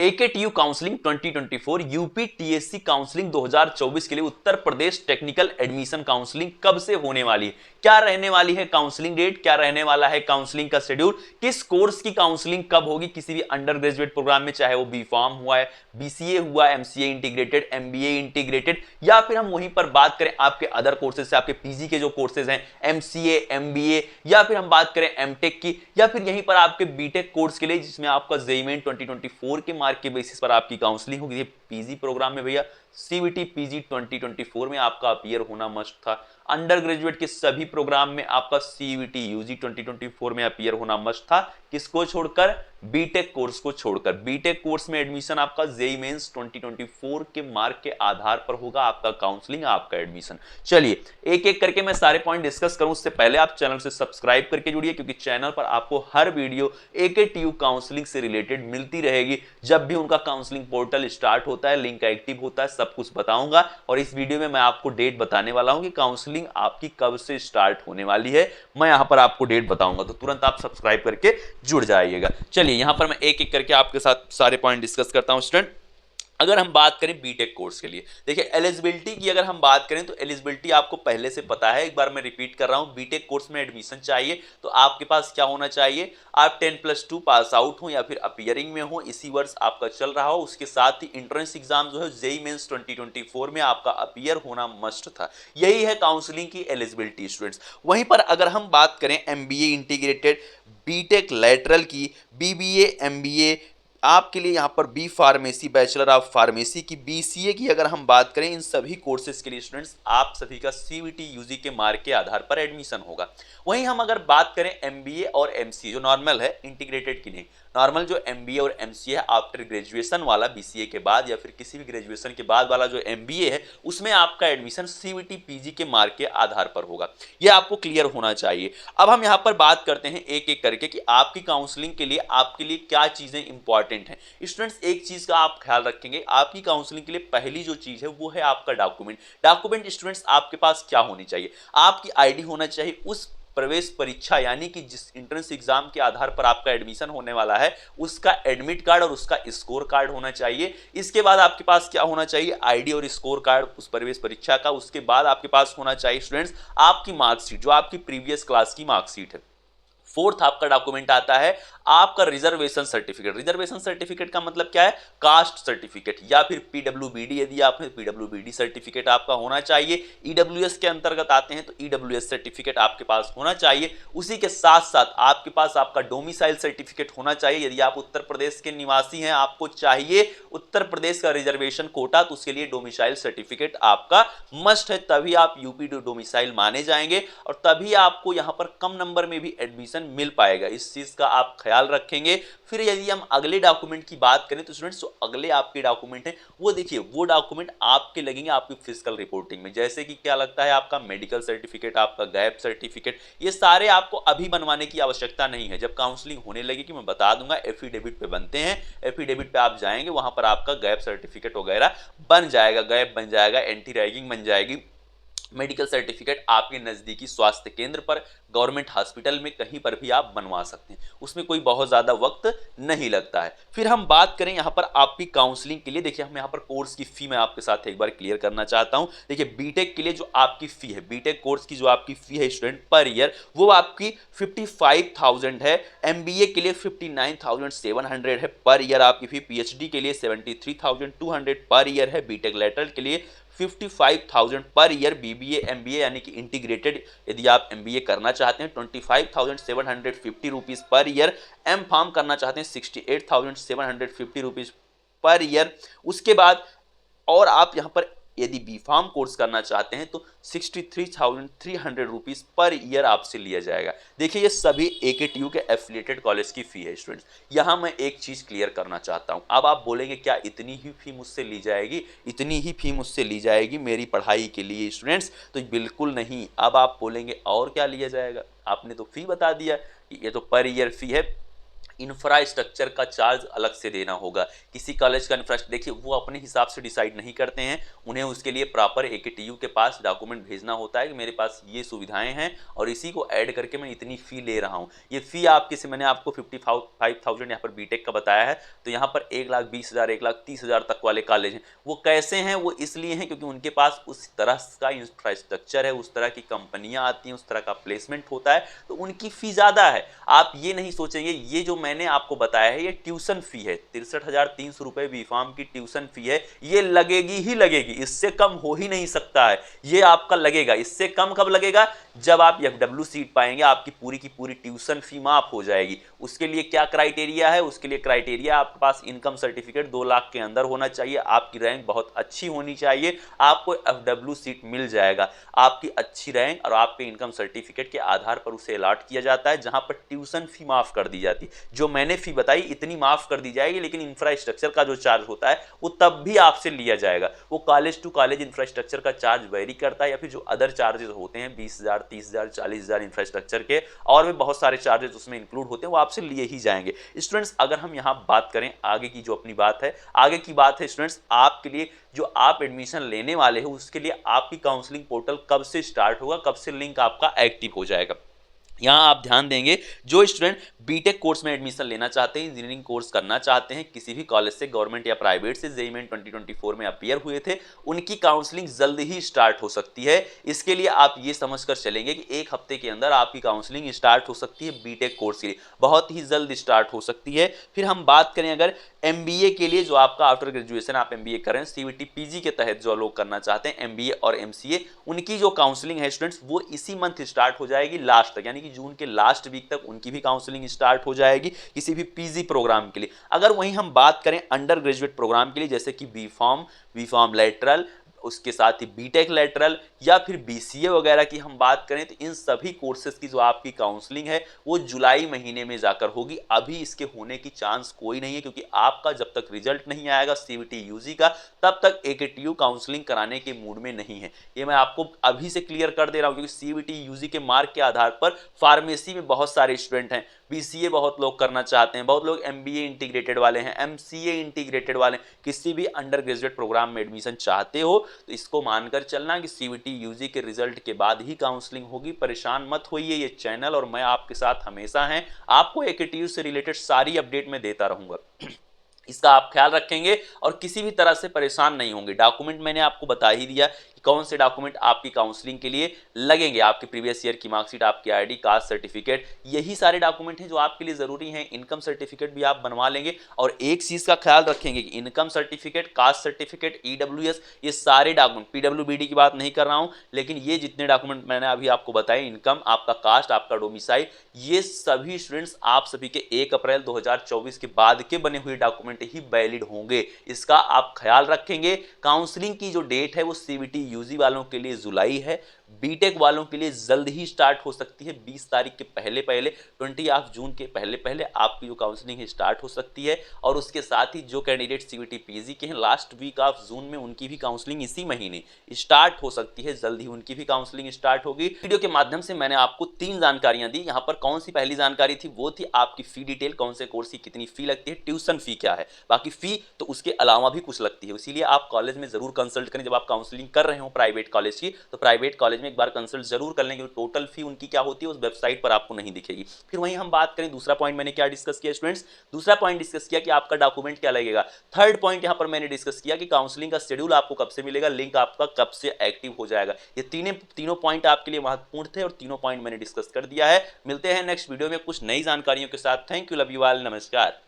AKTU counselling 2024 UP TSC counselling 2024 के लिए Uttar Pradesh technical admission counselling कब से होने वाली है, क्या रहने वाली है काउंसलिंग डेट, क्या रहने वाला है काउंसलिंग का शेड्यूल, किस कोर्स की काउंसलिंग कब होगी किसी भी अंडर ग्रेजुएट प्रोग्राम में, चाहे वो बी फार्म हुआ है, बीसीए हुआ, एमसीए इंटीग्रेटेड, एमबीए इंटीग्रेटेड, या फिर हम वहीं पर बात करें आपके अदर कोर्सेज से, आपके पीजी के जो कोर्सेज हैं एमसीए एमबीए, या फिर हम बात करें एमटेक की, या फिर यहीं पर आपके बीटेक कोर्स के लिए जिसमें आपका जेईई मेन 2024 के मार्क के बेसिस पर आपकी काउंसलिंग होगी। पीजी प्रोग्राम में भैया सीवीटी पीजी 2024 में आपका अपीयर होना मस्ट था। अंडर ग्रेजुएट के सभी प्रोग्राम में आपका सीवीटी यूजी 2024 में अपीयर होना मस्ट था। किसको छोड़कर? बीटेक कोर्स को छोड़कर। बीटेक कोर्स में एडमिशन आपका जेईई मेंस 2024 के मार्क के आधार पर होगा आपका काउंसलिंग, आपका एडमिशन। चलिए एक एक करके मैं सारे पॉइंट डिस्कस करूं, उससे पहले आप चैनल से सब्सक्राइब करके जुड़िए, क्योंकि चैनल पर आपको हर वीडियो AKTU काउंसलिंग से रिलेटेड मिलती रहेगी। जब भी उनका काउंसलिंग पोर्टल स्टार्ट होता है, लिंक एक्टिव होता है, सब कुछ बताऊंगा। और इस वीडियो में मैं आपको डेट बताने वाला हूं कि काउंसलिंग आपकी कब से स्टार्ट होने वाली है, मैं यहां पर आपको डेट बताऊंगा, तो तुरंत आप सब्सक्राइब करके जुड़ जाइएगा। चलिए यहां पर मैं एक एक करके आपके साथ सारे पॉइंट डिस्कस करता हूं। स्टूडेंट, अगर हम बात करें बीटेक कोर्स के लिए, देखिए एलिजिबिलिटी की अगर हम बात करें तो एलिजिबिलिटी आपको पहले से पता है, एक बार मैं रिपीट कर रहा हूं। बीटेक कोर्स में एडमिशन चाहिए तो आपके पास क्या होना चाहिए? आप 10+2 पास आउट हो या फिर अपीयरिंग में हो, इसी वर्ष आपका चल रहा हो, उसके साथ ही एंट्रेंस एग्जाम जो है जेईई मेंस 2024 में आपका अपीयर होना मस्ट था। यही है काउंसलिंग की एलिजिबिलिटी स्टूडेंट्स। वहीं पर अगर हम बात करें एमबीए इंटीग्रेटेड, बीटेक लैटरल की, बीबीए एमबीए, आपके लिए यहाँ पर B pharmacy, bachelor of pharmacy की, बीसीए की अगर हम बात करें, इन सभी कोर्सेज के लिए स्टूडेंट्स आप सभी का सीवीटी यूजी के मार्क के आधार पर एडमिशन होगा। वहीं हम अगर बात करें एमबीए और एमसीए, जो नॉर्मल है, इंटीग्रेटेड की नहीं, नॉर्मल जो एमबीए और एमसीए है आफ्टर ग्रेजुएशन वाला, बीसीए के बाद या फिर किसी भी ग्रेजुएशन के बाद वाला जो एमबीए है, उसमें आपका एडमिशन सीवीटी पीजी के मार्क के आधार पर होगा। यह आपको क्लियर होना चाहिए। अब हम यहाँ पर बात करते हैं एक एक करके कि आपकी काउंसलिंग के लिए आपके लिए क्या चीजें इंपॉर्टेंट हैं। स्टूडेंट्स, एक चीज का आप ख्याल रखेंगे, आपकी काउंसलिंग के लिए पहली जो चीज है वो है आपका डॉक्यूमेंट। डॉक्यूमेंट स्टूडेंट्स आपके पास क्या होनी चाहिए? आपकी आईडी होना चाहिए, उस प्रवेश परीक्षा यानी कि जिस एंट्रेंस एग्जाम के आधार पर आपका एडमिशन होने वाला है उसका एडमिट कार्ड और उसका स्कोर कार्ड होना चाहिए। इसके बाद आपके पास क्या होना चाहिए? आईडी और स्कोर कार्ड उस प्रवेश परीक्षा का। उसके बाद आपके पास होना चाहिए स्टूडेंट्स आपकी मार्कशीट, जो आपकी प्रीवियस क्लास की मार्कशीट है। फोर्थ आपका डॉक्यूमेंट आता है आपका रिजर्वेशन सर्टिफिकेट। रिजर्वेशन सर्टिफिकेट का मतलब क्या है? कास्ट सर्टिफिकेट या फिर पीडब्ल्यूबीडी, यदि आप पीडब्ल्यूबीडी सर्टिफिकेट आपका होना चाहिए। ईडब्ल्यूएस के अंतर्गत आते हैं तो ईडब्ल्यूएस सर्टिफिकेट आपके पास होना चाहिए। उसी के साथ साथ आपके पास आपका डोमिसाइल सर्टिफिकेट होना चाहिए। यदि आप उत्तर प्रदेश के निवासी हैं, आपको चाहिए उत्तर प्रदेश का रिजर्वेशन कोटा, तो उसके लिए डोमिसाइल सर्टिफिकेट आपका मस्ट है, तभी आप यूपी डोमिसाइल माने जाएंगे और तभी आपको यहां पर कम नंबर में भी एडमिशन मिल पाएगा। इस चीज का आप ख्याल रखेंगे। फिर यदि हम अगले डॉक्यूमेंट की बात करें तो स्टूडेंट्स, जो अगले आपके डॉक्यूमेंट हैं वो देखिए, वो डॉक्यूमेंट आपके लगेंगे आपकी फिजिकल रिपोर्टिंग में, जैसे कि क्या लगता है आपका मेडिकल सर्टिफिकेट, आपका गैप सर्टिफिकेट। ये सारे आपको अभी बनवाने की आवश्यकता नहीं है, जब काउंसलिंग होने लगेगी मैं बता दूंगा, एफिडेविट पे बनते हैं। एफिडेविट पे आप जाएंगे, वहां पर आपका गैप सर्टिफिकेट वगैरह बन जाएगा, गैप बन जाएगा, एंटी रैगिंग बन जाएगी। मेडिकल सर्टिफिकेट आपके नजदीकी स्वास्थ्य केंद्र पर, गवर्नमेंट हॉस्पिटल में, कहीं पर भी आप बनवा सकते हैं, उसमें कोई बहुत ज्यादा वक्त नहीं लगता है। फिर हम बात करें यहां पर आपकी काउंसलिंग के लिए, देखिए हम यहां पर कोर्स की फी मैं आपके साथ एक बार क्लियर करना चाहता हूं। देखिए बीटेक के लिए जो आपकी फी है, बीटेक कोर्स की जो आपकी फी है स्टूडेंट पर ईयर, वो आपकी 55,000 है। एमबीए के लिए 59,700 है पर ईयर आपकी फी। पीएचडी के लिए 73,200 पर ईयर है। बीटेक लेटरल के लिए 55,000 पर ईयर। बीबीए एमबीए यानी कि इंटीग्रेटेड यदि आप एमबीए करना चाहते हैं 25,750 rupees per year. M farm करना चाहते हैं 68,750 रुपीज पर ईयर। उसके बाद और आप यहां पर यदि बी फार्म कोर्स करना चाहते हैं तो 63,300 रुपीज पर ईयर आपसे लिया जाएगा। देखिए ये सभी एकेटीयू के एफिलिएटेड कॉलेज की फी है स्टूडेंट्स। यहां मैं एक चीज क्लियर करना चाहता हूं। अब आप बोलेंगे क्या इतनी ही फी मुझसे ली जाएगी? इतनी ही फी मुझसे ली जाएगी मेरी पढ़ाई के लिए स्टूडेंट्स? तो बिल्कुल नहीं। अब आप बोलेंगे और क्या लिया जाएगा? आपने तो फी बता दिया कि ये तो पर ईयर फी है, इंफ्रास्ट्रक्चर का चार्ज अलग से देना होगा। किसी कॉलेज का इंफ्रास्ट्रक्चर देखिए वो अपने हिसाब से डिसाइड नहीं करते हैं, उन्हें उसके लिए प्रॉपर AKTU के पास डॉक्यूमेंट भेजना होता है कि मेरे पास ये सुविधाएं हैं और इसी को ऐड करके मैं इतनी फ़ी ले रहा हूँ। ये फ़ी आपकी से मैंने आपको 55,000 यहाँ पर बीटेक का बताया है, तो यहाँ पर 1,20,000 1,30,000 तक वाले कॉलेज हैं। वो कैसे हैं? वो इसलिए हैं क्योंकि उनके पास उस तरह का इंफ्रास्ट्रक्चर है, उस तरह की कंपनियाँ आती हैं, उस तरह का प्लेसमेंट होता है, तो उनकी फ़ी ज़्यादा है। आप ये नहीं सोचेंगे ये जो मैंने आपको बताया है ये ट्यूशन फी है, 63,300 रुपये बीफार्म की ट्यूशन फी है, ये लगेगी ही लगेगी, इससे कम हो ही नहीं सकता है, ये आपका लगेगा। इससे कम कब लगेगा? जब आप FW सीट पाएंगे, आपकी पूरी की पूरी ट्यूशन फी माफ हो जाएगी। उसके लिए क्या क्राइटेरिया है? उसके लिए क्राइटेरिया आपके पास इनकम सर्टिफिकेट 2 लाख के अंदर होना चाहिए, आपकी रैंक बहुत अच्छी होनी चाहिए, आपको FW सीट मिल जाएगा। आपकी अच्छी रैंक और आपके इनकम सर्टिफिकेट के आधार पर उसे अलॉट किया जाता है, जहां पर ट्यूशन फी माफ कर दी जाती है। जो मैंने फी बताई इतनी माफ कर दी जाएगी, लेकिन इंफ्रास्ट्रक्चर का जो चार्ज होता है वो तब भी आपसे लिया जाएगा। वो कॉलेज टू कॉलेज इंफ्रास्ट्रक्चर का चार्ज वेरी करता है, या फिर जो अदर चार्जेस होते हैं 20,000 30,000 40,000 इंफ्रास्ट्रक्चर के, और भी बहुत सारे चार्जेस उसमें इंक्लूड होते हैं, वो आपसे लिए ही जाएंगे। स्टूडेंट्स अगर हम यहाँ बात करें आगे की, जो अपनी बात है आगे की बात है स्टूडेंट्स, आपके लिए जो आप एडमिशन लेने वाले हो उसके लिए आपकी काउंसलिंग पोर्टल कब से स्टार्ट होगा, कब से लिंक आपका एक्टिव हो जाएगा। यहाँ आप ध्यान देंगे, जो स्टूडेंट बीटेक कोर्स में एडमिशन लेना चाहते हैं, इंजीनियरिंग कोर्स करना चाहते हैं किसी भी कॉलेज से, गवर्नमेंट या प्राइवेट से, जेईई मेन 2024 में अपीयर हुए थे, उनकी काउंसलिंग जल्द ही स्टार्ट हो सकती है। इसके लिए आप ये समझकर चलेंगे कि 1 हफ्ते के अंदर आपकी काउंसलिंग स्टार्ट हो सकती है बीटेक कोर्स के लिए, बहुत ही जल्द स्टार्ट हो सकती है। फिर हम बात करें अगर MBA के लिए, जो आपका आफ्टर ग्रेजुएशन आप MBA करें, CVT PG के तहत जो लोग करना चाहते हैं MBA और MCA, उनकी जो काउंसलिंग है स्टूडेंट्स वो इसी मंथ स्टार्ट हो जाएगी लास्ट तक, यानी कि जून के लास्ट वीक तक उनकी भी काउंसलिंग स्टार्ट हो जाएगी किसी भी PG प्रोग्राम के लिए। अगर वहीं हम बात करें अंडर ग्रेजुएट प्रोग्राम के लिए, जैसे कि B.Pharm लेटरल, उसके साथ ही बीटेक लेटरल या फिर BCA वगैरह की हम बात करें, तो इन सभी कोर्सेज की जो आपकी काउंसलिंग है वो जुलाई महीने में जाकर होगी। अभी इसके होने की चांस कोई नहीं है, क्योंकि आपका जब तक रिजल्ट नहीं आएगा CVT UG का, तब तक AKTU काउंसलिंग कराने के मूड में नहीं है। ये मैं आपको अभी से क्लियर कर दे रहा हूं, क्योंकि CVT UG के मार्क के आधार पर फार्मेसी में बहुत सारे स्टूडेंट हैं, BCA बहुत लोग करना चाहते हैं, बहुत लोग MBA इंटीग्रेटेड वाले हैं, MCA इंटीग्रेटेड वाले, किसी भी अंडर ग्रेजुएट प्रोग्राम में एडमिशन चाहते हो तो इसको मानकर चलना कि CVT UG के रिजल्ट के बाद ही काउंसलिंग होगी। परेशान मत होइए, ये चैनल और मैं आपके साथ हमेशा हैं, आपको AKTU से रिलेटेड सारी अपडेट मैं देता रहूंगा। इसका आप ख्याल रखेंगे और किसी भी तरह से परेशान नहीं होंगे। डॉक्यूमेंट मैंने आपको बता ही दिया कि कौन से डॉक्यूमेंट आपकी काउंसलिंग के लिए लगेंगे, आपके प्रीवियस ईयर की मार्कशीट, आपकी ID, कास्ट सर्टिफिकेट, यही सारे डॉक्यूमेंट हैं जो आपके लिए जरूरी हैं। इनकम सर्टिफिकेट भी आप बनवा लेंगे, और एक चीज का ख्याल रखेंगे कि income certificate, caste certificate, EWS, ये सारे डॉक्यूमेंट, PWBD की बात नहीं कर रहा हूं, लेकिन ये जितने डॉक्यूमेंट मैंने अभी आपको बताए, इनकम, आपका कास्ट, आपका डोमिसाइल, ये सभी स्टूडेंट्स आप सभी के 1 अप्रैल 2024 के बाद के बने हुए डॉक्यूमेंट ही वैलिड होंगे। इसका आप ख्याल रखेंगे। काउंसलिंग की जो डेट है वो CVT UG वालों के लिए जुलाई है, बीटेक वालों के लिए जल्द ही स्टार्ट हो सकती है, 20 तारीख के पहले पहले, 20 जून के पहले पहले आपकी जो काउंसलिंग है स्टार्ट हो सकती है। और उसके साथ ही जो कैंडिडेट CVT PG के हैं, लास्ट वीक ऑफ जून में उनकी भी काउंसलिंग इसी महीने स्टार्ट हो सकती है, जल्द ही उनकी भी काउंसलिंग स्टार्ट होगी। वीडियो के माध्यम से मैंने आपको 3 जानकारियां दी। यहाँ पर कौन सी पहली जानकारी थी, वो थी आपकी फी डिटेल, कौन से कोर्स की कितनी फी लगती है, ट्यूशन फी क्या है, बाकी फी तो उसके अलावा भी कुछ लगती है। इसीलिए आप कॉलेज में जरूर कंसल्ट करें, जब आप काउंसलिंग कर रहे हो प्राइवेट कॉलेज की, तो प्राइवेट कॉलेज में एक बार कंसल्ट जरूर कर लें, क्योंकि टोटल फी उनकी क्या होती है उस वेबसाइट पर आपको नहीं दिखेगी। फिर वहीं हम बात करें, दूसरा पॉइंट मैंने क्या डिस्कस किया स्टूडेंट्स, दूसरा पॉइंट डिस्कस किया कि आपका डॉक्यूमेंट क्या लगेगा। थर्ड पॉइंट यहां पर मैंने डिस्कस किया कि काउंसलिंग का शेड्यूल आपको कब से मिलेगा, लिंक आपका कब से एक्टिव हो जाएगा। ये तीनों पॉइंट आपके लिए महत्वपूर्ण थे और तीनों पॉइंट मैंने डिस्कस कर दिया है। मिलते हैं नेक्स्ट वीडियो में कुछ नई जानकारियों के साथ। Thank you, love you all, नमस्कार।